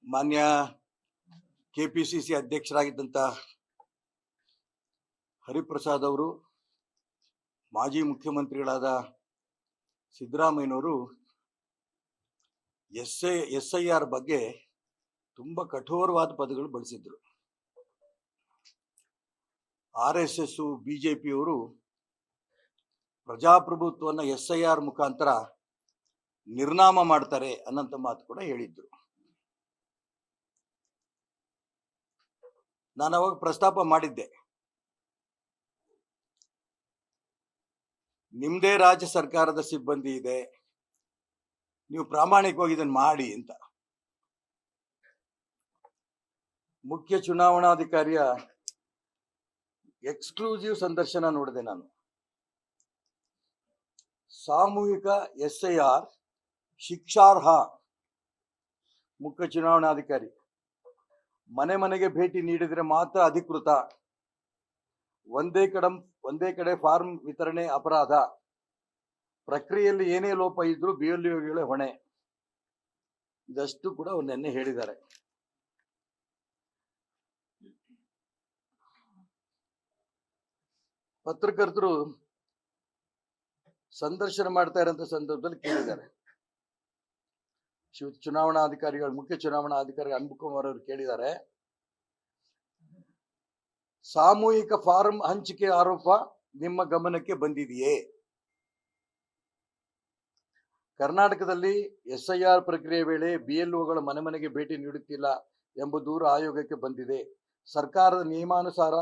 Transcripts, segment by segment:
ಮಾನ್ಯ ಕೆಪಿಸಿಸಿ ಅಧ್ಯಕ್ಷರಾಗಿದ್ದಂಥ ಹರಿಪ್ರಸಾದ್ ಅವರು, ಮಾಜಿ ಮುಖ್ಯಮಂತ್ರಿಗಳಾದ ಸಿದ್ದರಾಮಯ್ಯನವರು SIR ಬಗ್ಗೆ ತುಂಬಾ ಕಠೋರವಾದ ಪದಗಳು ಬಳಸಿದ್ರು. RSS ಬಿಜೆಪಿಯವರು ಪ್ರಜಾಪ್ರಭುತ್ವವನ್ನು SIR ಮುಖಾಂತರ ನಿರ್ನಾಮ ಮಾಡ್ತಾರೆ ಅನ್ನಂತ ಮಾತು ಕೂಡ ಹೇಳಿದ್ರು. ನಾನು ಅವಾಗ ಪ್ರಸ್ತಾಪ ಮಾಡಿದ್ದೆ, ನಿಮ್ದೇ ರಾಜ್ಯ ಸರ್ಕಾರದ ಸಿಬ್ಬಂದಿ ಇದೆ, ನೀವು ಪ್ರಾಮಾಣಿಕವಾಗಿ ಇದನ್ನು ಮಾಡಿ ಅಂತ. ಮುಖ್ಯ ಚುನಾವಣಾಧಿಕಾರಿಯ ಎಕ್ಸ್ಕ್ಲೂಸಿವ್ ಸಂದರ್ಶನ ನೋಡಿದೆ ನಾನು. ಸಾಮೂಹಿಕ SIR ಶಿಕ್ಷಾರ್ಹ. ಮುಖ್ಯ ಚುನಾವಣಾಧಿಕಾರಿ ಮನೆ ಮನೆಗೆ ಭೇಟಿ ನೀಡಿದರೆ ಮಾತ್ರ ಅಧಿಕೃತ. ಒಂದೇ ಕಡೆ ಫಾರ್ಮ್ ವಿತರಣೆ ಅಪರಾಧ. ಪ್ರಕ್ರಿಯೆಯಲ್ಲಿ ಏನೇ ಲೋಪ ಇದ್ರೂ BLOಗಳೇ ಹೊಣೆ. ಇದಷ್ಟು ಕೂಡ ಅವ್ರು ನೆನ್ನೆ ಹೇಳಿದ್ದಾರೆ. ಪತ್ರಕರ್ತರು ಸಂದರ್ಶನ ಮಾಡ್ತಾ ಇರೋಂಥ ಸಂದರ್ಭದಲ್ಲಿ ಕೇಳಿದ್ದಾರೆ. ಮುಖ್ಯ ಚುನಾವಣಾಧಿಕಾರಿ ಅನ್ಬುಕುಮಾರ್ ಅವರು ಕೇಳಿದ್ದಾರೆ, ಸಾಮೂಹಿಕ ಫಾರ್ಮ್ ಹಂಚಿಕೆ ಆರೋಪ ನಿಮ್ಮ ಗಮನಕ್ಕೆ ಬಂದಿದೆಯೇ? ಕರ್ನಾಟಕದಲ್ಲಿ SIR ಪ್ರಕ್ರಿಯೆ ವೇಳೆ BLOಗಳು ಮನೆ ಮನೆಗೆ ಭೇಟಿ ನೀಡುತ್ತಿಲ್ಲ ಎಂಬ ದೂರು ಆಯೋಗಕ್ಕೆ ಬಂದಿದೆ. ಸರ್ಕಾರದ ನಿಯಮಾನುಸಾರ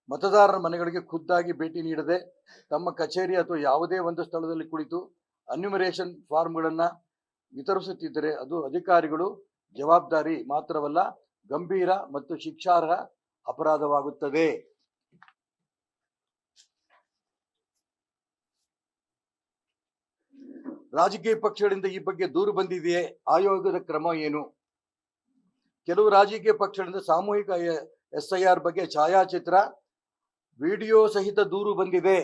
ಮತದಾರರ ಮನೆಗಳಿಗೆ ಖುದ್ದಾಗಿ ಭೇಟಿ ನೀಡದೆ ತಮ್ಮ ಕಚೇರಿ ಅಥವಾ ಯಾವುದೇ ಒಂದು ಸ್ಥಳದಲ್ಲಿ ಕುಳಿತು ಅನ್ಯುಮರೇಷನ್ ಫಾರ್ಮ್ಗಳನ್ನು ವಿತರಿಸುತ್ತಿದ್ದರೆ ಅದು ಅಧಿಕಾರಿಗಳು ಜವಾಬ್ದಾರಿ ಮಾತ್ರವಲ್ಲ, ಗಂಭೀರ ಮತ್ತು ಶಿಕ್ಷಾರ್ಹ ಅಪರಾಧವಾಗುತ್ತದೆ. ರಾಜಕೀಯ ಪಕ್ಷಗಳಿಂದ ಈ ಬಗ್ಗೆ ದೂರು ಬಂದಿದೆಯೇ? ಆಯೋಗದ ಕ್ರಮ ಏನು? ಕೆಲವು ರಾಜಕೀಯ ಪಕ್ಷಗಳಿಂದ ಸಾಮೂಹಿಕ SIR ಬಗ್ಗೆ ಛಾಯಾಚಿತ್ರ, ವಿಡಿಯೋ ಸಹಿತ ದೂರು ಬಂದಿದೆ.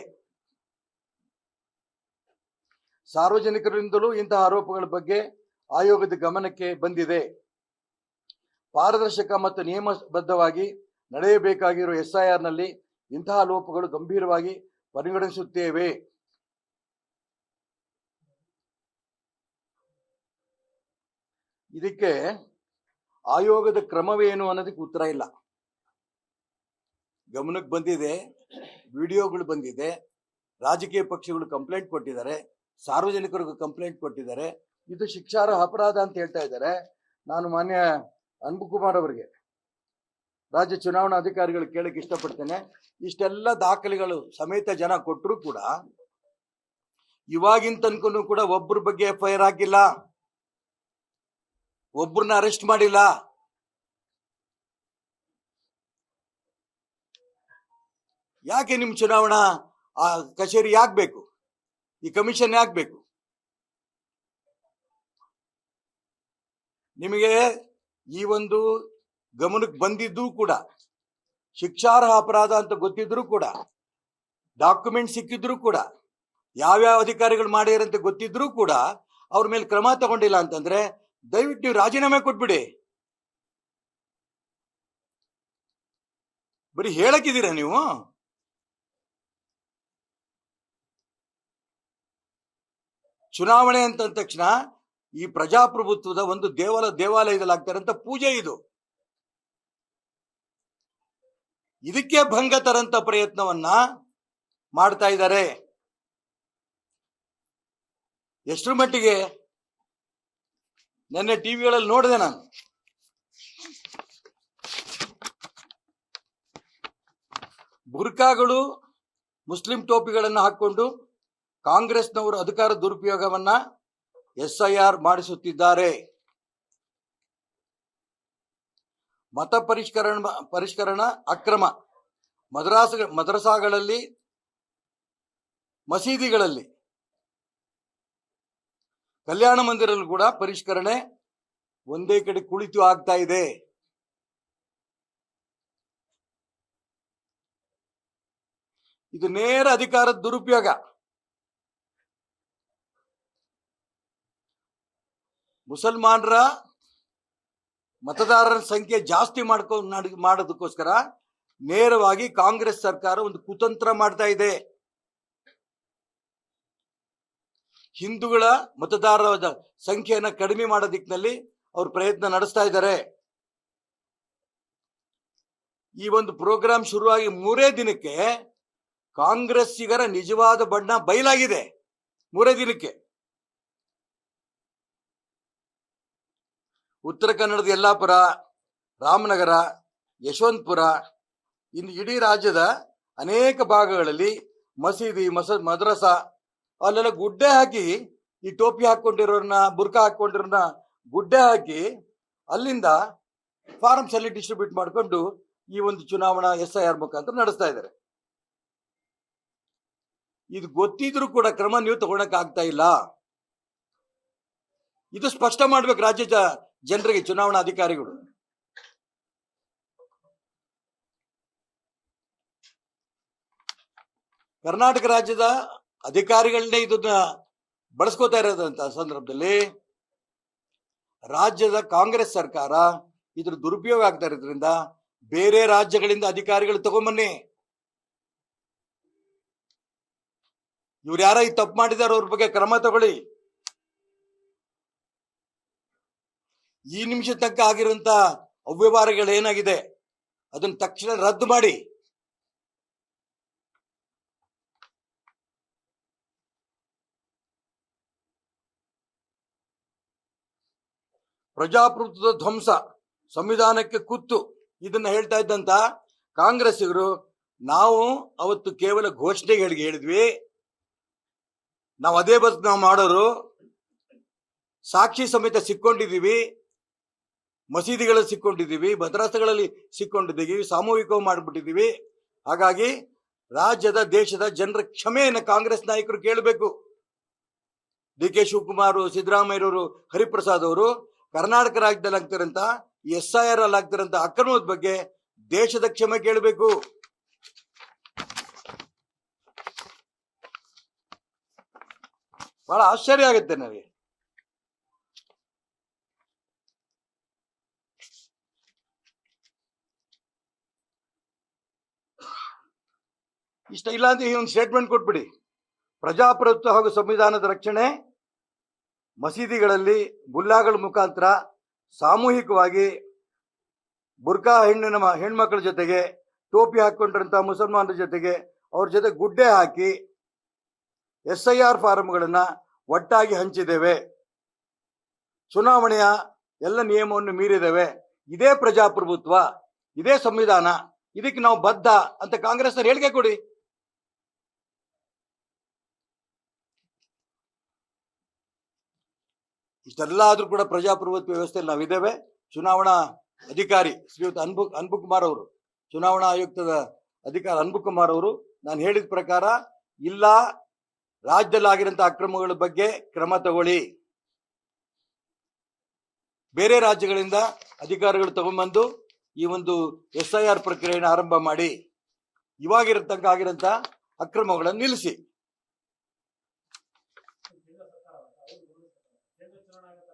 ಸಾರ್ವಜನಿಕರಿಂದಲೂ ಇಂತಹ ಆರೋಪಗಳ ಬಗ್ಗೆ ಆಯೋಗದ ಗಮನಕ್ಕೆ ಬಂದಿದೆ. ಪಾರದರ್ಶಕ ಮತ್ತು ನಿಯಮಬದ್ಧವಾಗಿ ನಡೆಯಬೇಕಾಗಿರುವ SIR ನಲ್ಲಿ ಇಂತಹ ಲೋಪಗಳು ಗಂಭೀರವಾಗಿ ಪರಿಗಣಿಸುತ್ತೇವೆ. ಇದಕ್ಕೆ ಆಯೋಗದ ಕ್ರಮವೇನು ಅನ್ನೋದಕ್ಕೆ ಉತ್ತರ ಇಲ್ಲ. ಗಮನಕ್ಕೆ ಬಂದಿದೆ, ವಿಡಿಯೋಗಳು ಬಂದಿದೆ, ರಾಜಕೀಯ ಪಕ್ಷಗಳು ಕಂಪ್ಲೇಂಟ್ ಕೊಟ್ಟಿದ್ದಾರೆ, ಸಾರ್ವಜನಿಕರಿಗೂ ಕಂಪ್ಲೇಂಟ್ ಕೊಟ್ಟಿದ್ದಾರೆ. ಇದು ಶಿಕ್ಷಾರ್ಹ ಅಪರಾಧ ಅಂತ ಹೇಳ್ತಾ ಇದ್ದಾರೆ. ನಾನು ಮಾನ್ಯ ಅನ್ಬುಕುಮಾರ್ ಅವರಿಗೆ, ರಾಜ್ಯ ಚುನಾವಣಾ ಅಧಿಕಾರಿಗಳು ಕೇಳಕ್ಕೆ ಇಷ್ಟಪಡ್ತೇನೆ, ಇಷ್ಟೆಲ್ಲ ದಾಖಲೆಗಳು ಸಮೇತ ಜನ ಕೊಟ್ಟರು ಕೂಡ ಇವಾಗಿನ ತನಕನೂ ಕೂಡ ಒಬ್ಬರ ಬಗ್ಗೆ FIR ಹಾಕಿಲ್ಲ, ಒಬ್ಬರನ್ನ ಅರೆಸ್ಟ್ ಮಾಡಿಲ್ಲ. ಯಾಕೆ ನಿಮ್ಮ ಚುನಾವಣಾ ಕಚೇರಿ ಯಾಕೆ ಬೇಕು? ಈ ಕಮಿಷನ್ ಯಾಕೆ ಬೇಕು? ನಿಮಗೆ ಈ ಒಂದು ಗಮನಕ್ಕೆ ಬಂದಿದ್ದು ಕೂಡ, ಶಿಕ್ಷಾರ್ಹ ಅಪರಾಧ ಅಂತ ಗೊತ್ತಿದ್ರು ಕೂಡ, ಡಾಕ್ಯುಮೆಂಟ್ ಸಿಕ್ಕಿದ್ರು ಕೂಡ, ಯಾವ್ಯಾವ ಅಧಿಕಾರಿಗಳು ಮಾಡ್ಯಾರಂತ ಗೊತ್ತಿದ್ರು ಕೂಡ ಅವ್ರ ಮೇಲೆ ಕ್ರಮ ತಗೊಂಡಿಲ್ಲ ಅಂತಂದ್ರೆ ದಯವಿಟ್ಟು ನೀವು ರಾಜೀನಾಮೆ ಕೊಟ್ಬಿಡಿ. ಬರೀ ಹೇಳಕ್ಕಿದ್ದೀರಾ ನೀವು? ಚುನಾವಣೆ ಅಂತ ತಕ್ಷಣ ಈ ಪ್ರಜಾಪ್ರಭುತ್ವದ ಒಂದು ದೇವಾಲಯದಲ್ಲಿ ಆಗ್ತಾರಂತ ಪೂಜೆ ಇದು. ಇದಕ್ಕೆ ಭಂಗ ತರಂತ ಪ್ರಯತ್ನವನ್ನ ಮಾಡ್ತಾ ಇದ್ದಾರೆ. ಎಷ್ಟರ ಮಟ್ಟಿಗೆ ನೆನ್ನೆ ಟಿವಿಗಳಲ್ಲಿ ನೋಡಿದೆ ನಾನು. ಬುರ್ಕಾಗಳು, ಮುಸ್ಲಿಂ ಟೋಪಿಗಳನ್ನು ಹಾಕೊಂಡು ಕಾಂಗ್ರೆಸ್ನವರು ಅಧಿಕಾರ ದುರುಪಯೋಗವನ್ನ SIR ಮಾಡಿಸುತ್ತಿದ್ದಾರೆ. ಮತ ಪರಿಷ್ಕರಣ ಅಕ್ರಮ, ಮದ್ರಸಾಗಳಲ್ಲಿ, ಮಸೀದಿಗಳಲ್ಲಿ, ಕಲ್ಯಾಣ ಮಂದಿರಲ್ಲೂ ಕೂಡ ಪರಿಷ್ಕರಣೆ ಒಂದೇ ಕಡೆ ಕುಳಿತು ಆಗ್ತಾ ಇದೆ. ಇದು ನೇರ ಅಧಿಕಾರದ ದುರುಪಯೋಗ. ಮುಸಲ್ಮಾನರ ಮತದಾರರ ಸಂಖ್ಯೆ ಜಾಸ್ತಿ ಮಾಡೋದಕ್ಕೋಸ್ಕರ ನೇರವಾಗಿ ಕಾಂಗ್ರೆಸ್ ಸರ್ಕಾರ ಒಂದು ಕುತಂತ್ರ ಮಾಡ್ತಾ ಇದೆ. ಹಿಂದೂಗಳ ಮತದಾರರ ಸಂಖ್ಯೆಯನ್ನು ಕಡಿಮೆ ಮಾಡೋ ದಿಕ್ಕಿನಲ್ಲಿ ಅವರು ಪ್ರಯತ್ನ ನಡೆಸ್ತಾ ಇದ್ದಾರೆ. ಈ ಒಂದು ಪ್ರೋಗ್ರಾಂ ಶುರುವಾಗಿ 3 ದಿನಕ್ಕೆ ಕಾಂಗ್ರೆಸ್ಸಿಗರ ನಿಜವಾದ ಬಣ್ಣ ಬಯಲಾಗಿದೆ. 3 ದಿನಕ್ಕೆ ಉತ್ತರ ಕನ್ನಡದ ಯಲ್ಲಾಪುರ, ರಾಮನಗರ, ಯಶವಂತಪುರ, ಇನ್ನು ಇಡೀ ರಾಜ್ಯದ ಅನೇಕ ಭಾಗಗಳಲ್ಲಿ ಮಸೀದಿ ಮದ್ರಸಾ ಅಲ್ಲೆಲ್ಲ ಗುಡ್ಡೆ ಹಾಕಿ, ಈ ಟೋಪಿ ಹಾಕೊಂಡಿರೋರ್ನ, ಬುರ್ಕಾ ಹಾಕೊಂಡಿರೋರ್ನ ಗುಡ್ಡೆ ಹಾಕಿ ಅಲ್ಲಿಂದ ಫಾರ್ಮ್ಸ್ ಅಲ್ಲಿ ಡಿಸ್ಟ್ರಿಬ್ಯೂಟ್ ಮಾಡಿಕೊಂಡು ಈ ಒಂದು ಚುನಾವಣಾ SIR ಮುಖಾಂತರ ನಡೆಸ್ತಾ ಇದ್ದಾರೆ. ಇದು ಗೊತ್ತಿದ್ರೂ ಕೂಡ ಕ್ರಮ ನೀವು ತಗೊಳಕ್ ಆಗ್ತಾ ಇಲ್ಲ. ಇದು ಸ್ಪಷ್ಟ ಮಾಡ್ಬೇಕು ರಾಜ್ಯ ಜನರಿಗೆ, ಚುನಾವಣಾ ಅಧಿಕಾರಿಗಳು. ಕರ್ನಾಟಕ ರಾಜ್ಯದ ಅಧಿಕಾರಿಗಳನ್ನೇ ಇದನ್ನ ಬಳಸ್ಕೋತಾ ಇರೋದಂತ ಸಂದರ್ಭದಲ್ಲಿ ರಾಜ್ಯದ ಕಾಂಗ್ರೆಸ್ ಸರ್ಕಾರ ಇದ್ರ ದುರುಪಯೋಗ ಆಗ್ತಾ ಇರೋದ್ರಿಂದ ಬೇರೆ ರಾಜ್ಯಗಳಿಂದ ಅಧಿಕಾರಿಗಳು ತಗೊಂಬನ್ನಿ. ಇವ್ರು ಯಾರ ಈ ತಪ್ಪು ಮಾಡಿದಾರೋ ಅವ್ರ ಬಗ್ಗೆ ಕ್ರಮ ತಗೊಳ್ಳಿ. ಈ ನಿಮಿಷ ತನಕ ಆಗಿರುವಂತ ಅವ್ಯವಹಾರಗಳು ಏನಾಗಿದೆ ಅದನ್ನ ತಕ್ಷಣ ರದ್ದು ಮಾಡಿ. ಪ್ರಜಾಪ್ರಭುತ್ವದ ಧ್ವಂಸ, ಸಂವಿಧಾನಕ್ಕೆ ಕುತ್ತು, ಇದನ್ನ ಹೇಳ್ತಾ ಇದ್ದಂತ ಕಾಂಗ್ರೆಸ್ಸಿಗರು ನಾವು ಅವತ್ತು ಕೇವಲ ಘೋಷಣೆಗಳಿಗೆ ಹೇಳಿದ್ವಿ, ನಾವು ಅದೇ ಬಸ್ ನಾವು ಮಾಡೋರು, ಸಾಕ್ಷಿ ಸಮೇತ ಸಿಕ್ಕೊಂಡಿದ್ದೀವಿ, ಮಸೀದಿಗಳಲ್ಲಿ ಸಿಕ್ಕೊಂಡಿದ್ದೀವಿ, ಮದ್ರಸಗಳಲ್ಲಿ ಸಿಕ್ಕೊಂಡಿದ್ದೀವಿ, ಸಾಮೂಹಿಕ ಮಾಡಿಬಿಟ್ಟಿದ್ದೀವಿ. ಹಾಗಾಗಿ ರಾಜ್ಯದ ದೇಶದ ಜನರ ಕ್ಷಮೆಯನ್ನು ಕಾಂಗ್ರೆಸ್ ನಾಯಕರು ಕೇಳಬೇಕು. DK ಶಿವಕುಮಾರ್, ಸಿದ್ದರಾಮಯ್ಯರವರು, ಹರಿಪ್ರಸಾದ್ ಅವರು ಕರ್ನಾಟಕ ರಾಜ್ಯದಲ್ಲಿ ಆಗ್ತಿರಂತ SIR ಅಲ್ಲಿ ಆಗ್ತಿರಂತ ಅಕ್ರಮದ ಬಗ್ಗೆ ದೇಶದ ಕ್ಷಮೆ ಕೇಳಬೇಕು. ಬಹಳ ಆಶ್ಚರ್ಯ ಆಗುತ್ತೆ ನನಗೆ. ಇಷ್ಟ ಇಲ್ಲ ಅಂತ ಈ ಒಂದು ಸ್ಟೇಟ್ಮೆಂಟ್ ಕೊಟ್ಬಿಡಿ. ಪ್ರಜಾಪ್ರಭುತ್ವ ಹಾಗೂ ಸಂವಿಧಾನದ ರಕ್ಷಣೆ, ಮಸೀದಿಗಳಲ್ಲಿ ಮುಲ್ಲಾಗಳ ಮುಖಾಂತರ ಸಾಮೂಹಿಕವಾಗಿ ಬುರ್ಕಾ ಹೆಣ್ಮಕ್ಳ ಜೊತೆಗೆ, ಟೋಪಿ ಹಾಕೊಂಡಿರಂತ ಮುಸಲ್ಮಾನರ ಜೊತೆಗೆ ಅವ್ರ ಜೊತೆ ಗುಡ್ಡೆ ಹಾಕಿ SIR ಫಾರಂಗಳನ್ನ ಒಟ್ಟಾಗಿ ಹಂಚಿದ್ದೇವೆ, ಚುನಾವಣೆಯ ಎಲ್ಲ ನಿಯಮವನ್ನು ಮೀರಿದ್ದೇವೆ. ಇದೇ ಪ್ರಜಾಪ್ರಭುತ್ವ, ಇದೇ ಸಂವಿಧಾನ, ಇದಕ್ಕೆ ನಾವು ಬದ್ಧ ಅಂತ ಕಾಂಗ್ರೆಸ್ನವ್ರು ಹೇಳಿಕೆ ಕೊಡಿ. ಇಷ್ಟೆಲ್ಲ ಆದ್ರೂ ಕೂಡ ಪ್ರಜಾಪ್ರಭುತ್ವ ವ್ಯವಸ್ಥೆಯಲ್ಲಿ ನಾವಿದ್ದೇವೆ. ಚುನಾವಣಾ ಅಧಿಕಾರಿ ಶ್ರೀಯುತ ಅನ್ಬು ಕುಮಾರ್ ಅವರು, ಚುನಾವಣಾ ಆಯುಕ್ತದ ಅಧಿಕಾರಿ ಅನ್ಬು ಕುಮಾರ್ ಅವರು ನಾನು ಹೇಳಿದ ಪ್ರಕಾರ ಇಲ್ಲ, ರಾಜ್ಯದಲ್ಲಿ ಆಗಿರೋಂಥ ಅಕ್ರಮಗಳ ಬಗ್ಗೆ ಕ್ರಮ ತಗೊಳ್ಳಿ, ಬೇರೆ ರಾಜ್ಯಗಳಿಂದ ಅಧಿಕಾರಿಗಳು ತಗೊಂಡ್ಬಂದು ಈ ಒಂದು SIR ಪ್ರಕ್ರಿಯೆಯನ್ನು ಆರಂಭ ಮಾಡಿ ಇವಾಗಿರತಕ್ಕ ಆಗಿರೋಂಥ ಅಕ್ರಮಗಳನ್ನು ನಿಲ್ಲಿಸಿ.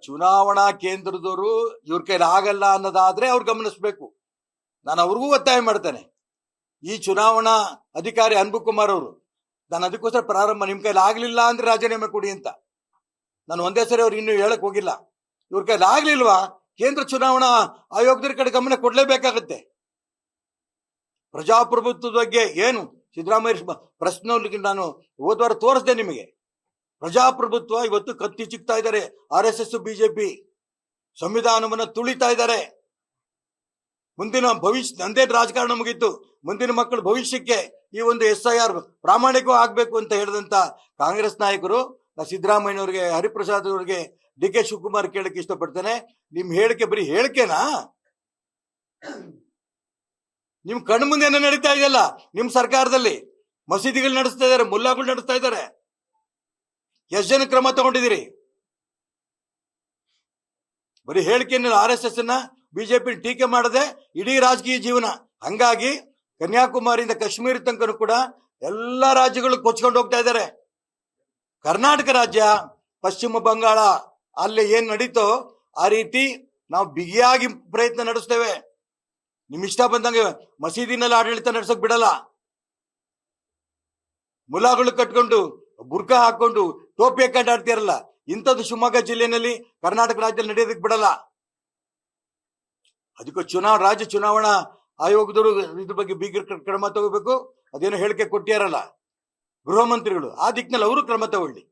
ಚುನಾವಣಾ ಕೇಂದ್ರದವರು ಇವ್ರ ಕೈಲಿ ಆಗಲ್ಲ ಅನ್ನೋದಾದ್ರೆ ಅವ್ರು ಗಮನಿಸಬೇಕು. ನಾನು ಅವ್ರಿಗೂ ಒತ್ತಾಯ ಮಾಡ್ತೇನೆ. ಈ ಚುನಾವಣಾ ಅಧಿಕಾರಿ ಅನ್ಬು ಕುಮಾರ್ ಅವರು, ನಾನು ಅದಕ್ಕೋಸ್ಕರ ಪ್ರಾರಂಭ, ನಿಮ್ ಕೈಲಿ ಆಗ್ಲಿಲ್ಲ ಅಂದ್ರೆ ರಾಜೀನಾಮೆ ಕೊಡಿ ಅಂತ ನಾನು ಒಂದೇ ಸರಿ ಅವ್ರು ಇನ್ನೂ ಹೇಳಕ್ ಹೋಗಿಲ್ಲ. ಇವ್ರ ಕೈಲಿ ಆಗ್ಲಿಲ್ವಾ, ಕೇಂದ್ರ ಚುನಾವಣಾ ಆಯೋಗದ ಕಡೆ ಗಮನ ಕೊಡ್ಲೇಬೇಕಾಗತ್ತೆ. ಪ್ರಜಾಪ್ರಭುತ್ವದ ಬಗ್ಗೆ ಏನು ಸಿದ್ದರಾಮಯ್ಯ ಪ್ರಶ್ನೆ ನಾನು ಹೋದ್ವಾರ ತೋರಿಸ್ದೆ ನಿಮಗೆ. ಪ್ರಜಾಪ್ರಭುತ್ವ ಇವತ್ತು ಕತ್ತಿ ಚಿಕ್ತಾ ಇದ್ದಾರೆ. RSS, BJP ಸಂವಿಧಾನವನ್ನ ತುಳಿತಾ ಇದ್ದಾರೆ. ಮುಂದಿನ ಭವಿಷ್ಯ, ನಂದೇ ರಾಜಕಾರಣ ಮುಗೀತು, ಮುಂದಿನ ಮಕ್ಕಳ ಭವಿಷ್ಯಕ್ಕೆ ಈ ಒಂದು SIR ಪ್ರಾಮಾಣಿಕವಾಗಿ ಆಗ್ಬೇಕು ಅಂತ ಹೇಳಿದಂತ ಕಾಂಗ್ರೆಸ್ ನಾಯಕರು, ಸಿದ್ದರಾಮಯ್ಯನವ್ರಿಗೆ, ಹರಿಪ್ರಸಾದ್ ಅವರಿಗೆ, DK ಶಿವಕುಮಾರ್ ಕೇಳಕ್ಕೆ ಇಷ್ಟಪಡ್ತೇನೆ. ನಿಮ್ ಹೇಳಿಕೆ ಬರೀ ಹೇಳಿಕೆನಾ? ನಿಮ್ ಕಣ್ಣು ಮುಂದೆ ನಡೀತಾ ಇದೆಯಲ್ಲ, ನಿಮ್ ಸರ್ಕಾರದಲ್ಲಿ ಮಸೀದಿಗಳು ನಡೆಸ್ತಾ ಇದ್ದಾರೆ, ಮುಲ್ಲಾಗಳು ನಡೆಸ್ತಾ ಇದ್ದಾರೆ. ಎಷ್ಟು ಜನ ಕ್ರಮ ತಗೊಂಡಿದ್ದೀರಿ? ಬರೀ ಹೇಳಿಕೆಯನ್ನು RSS BJP ಟೀಕೆ ಮಾಡದೆ ಇಡೀ ರಾಜಕೀಯ ಜೀವನ. ಹಂಗಾಗಿ ಕನ್ಯಾಕುಮಾರಿಯಿಂದ ಕಾಶ್ಮೀರ ತನಕ ಕೂಡ ಎಲ್ಲ ರಾಜ್ಯಗಳು ಕೊಚ್ಕೊಂಡು ಹೋಗ್ತಾ ಇದ್ದಾರೆ. ಕರ್ನಾಟಕ ರಾಜ್ಯ, ಪಶ್ಚಿಮ ಬಂಗಾಳ ಅಲ್ಲಿ ಏನ್ ನಡೀತೋ ಆ ರೀತಿ ನಾವು ಬಿಗಿಯಾಗಿ ಪ್ರಯತ್ನ ನಡೆಸ್ತೇವೆ. ನಿಮ್ ಇಷ್ಟ ಬಂದಂಗೆ ಮಸೀದಿನಲ್ಲಿ ಆಡಳಿತ ನಡೆಸಕ್ ಬಿಡಲ್ಲ. ಮುಲಾಗಳು ಕಟ್ಕೊಂಡು ಬುರ್ಕಾ ಹಾಕೊಂಡು ಟೋಪಿ ಹಾಕೊಂಡು ಆಡ್ತಿರಲ್ಲ, ಇಂಥದ್ದು ಶಿವಮೊಗ್ಗ ಜಿಲ್ಲೆಯಲ್ಲಿ ಕರ್ನಾಟಕ ರಾಜ್ಯದಲ್ಲಿ ನಡೆಯೋದಕ್ಕೆ ಬಿಡಲ್ಲ. ಅದಕ್ಕೆ ರಾಜ್ಯ ಚುನಾವಣಾ ಆಯೋಗದವರು ಇದ್ರ ಬಗ್ಗೆ ಬೀಗರ ಕ್ರಮ ತಗೋಬೇಕು. ಅದೇನೋ ಹೇಳಿಕೆ ಕೊಟ್ಟಿಯಾರಲ್ಲ ಗೃಹ ಮಂತ್ರಿಗಳು, ಆ ದಿಕ್ಕಿನಲ್ಲಿ ಅವರು ಕ್ರಮ ತಗೊಳ್ಳಿ.